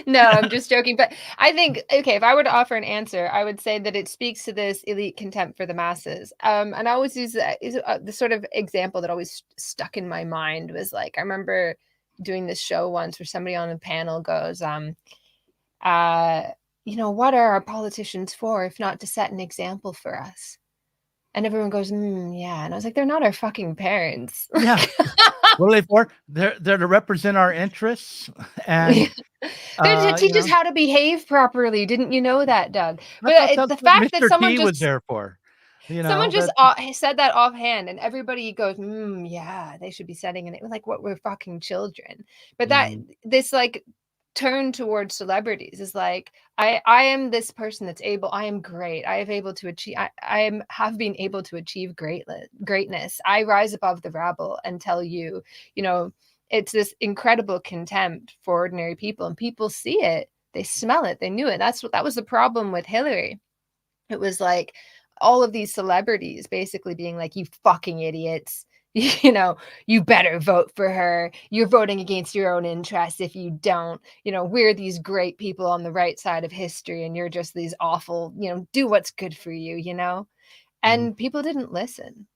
Speaker 3: No, I'm just joking. But I think, okay, if I were to offer an answer, I would say that it speaks to this elite contempt for the masses. And I always use the sort of example that always stuck in my mind was like, I remember doing this show once where somebody on the panel goes, what are our politicians for if not to set an example for us? And everyone goes, yeah. And I was like, they're not our fucking parents.
Speaker 2: Yeah. What are they for? They're to represent our interests, and
Speaker 3: they're to teach us how to behave properly. Didn't you know that, Doug? But the fact that
Speaker 2: Mr.
Speaker 3: someone
Speaker 2: T
Speaker 3: just
Speaker 2: was there for,
Speaker 3: someone just said that offhand, and everybody goes, yeah, they should be setting it. Like, what, we're fucking children. But that this like turn towards celebrities is like, I am this person that's able, I am great, I have able to achieve, have been able to achieve greatness. I rise above the rabble and tell you, it's this incredible contempt for ordinary people, and people see it, they smell it, they knew it. That was the problem with Hillary. It was like all of these celebrities basically being like, you fucking idiots, you better vote for her. You're voting against your own interests if you don't. We're these great people on the right side of history, and you're just these awful, do what's good for you, And people didn't listen.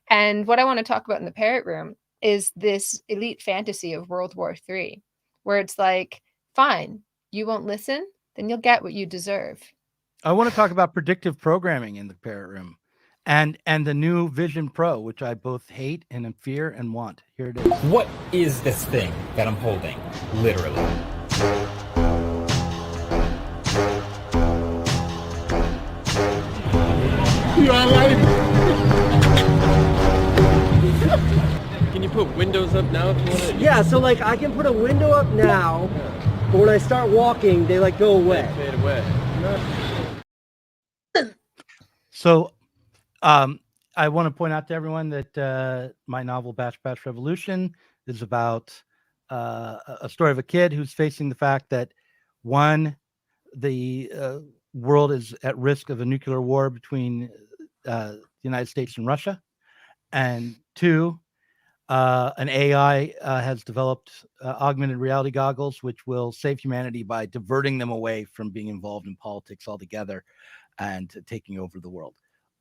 Speaker 3: And what I want to talk about in the Parrot Room is this elite fantasy of World War III, where it's like, fine, you won't listen, then you'll get what you deserve.
Speaker 2: I want to talk about predictive programming in the Parrot Room. And the new Vision Pro, which I both hate and fear and want. Here it is.
Speaker 5: What is this thing that I'm holding? Literally.
Speaker 1: You all right?
Speaker 7: Can you put windows up now if you want to?
Speaker 8: Yeah, so like I can put a window up now, but when I start walking, they like go away.
Speaker 7: Fade away.
Speaker 2: So, I want to point out to everyone that my novel Bash Revolution is about a story of a kid who's facing the fact that, one, the world is at risk of a nuclear war between the United States and Russia, and two, an AI has developed augmented reality goggles which will save humanity by diverting them away from being involved in politics altogether and taking over the world.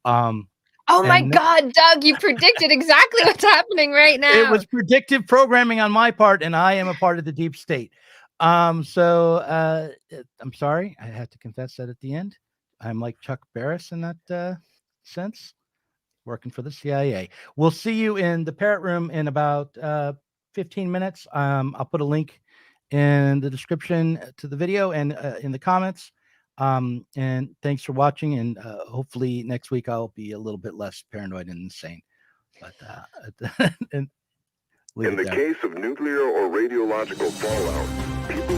Speaker 3: Oh my God, Doug, you predicted exactly what's happening right now.
Speaker 2: It was predictive programming on my part, and I am a part of the deep state. So I'm sorry, I have to confess that at the end, I'm like Chuck Barris in that sense, working for the CIA. We'll see you in the Parrot Room in about 15 minutes. I'll put a link in the description to the video and in the comments. And thanks for watching, and hopefully next week I'll be a little bit less paranoid and insane. But
Speaker 4: in the case of nuclear or radiological fallout, people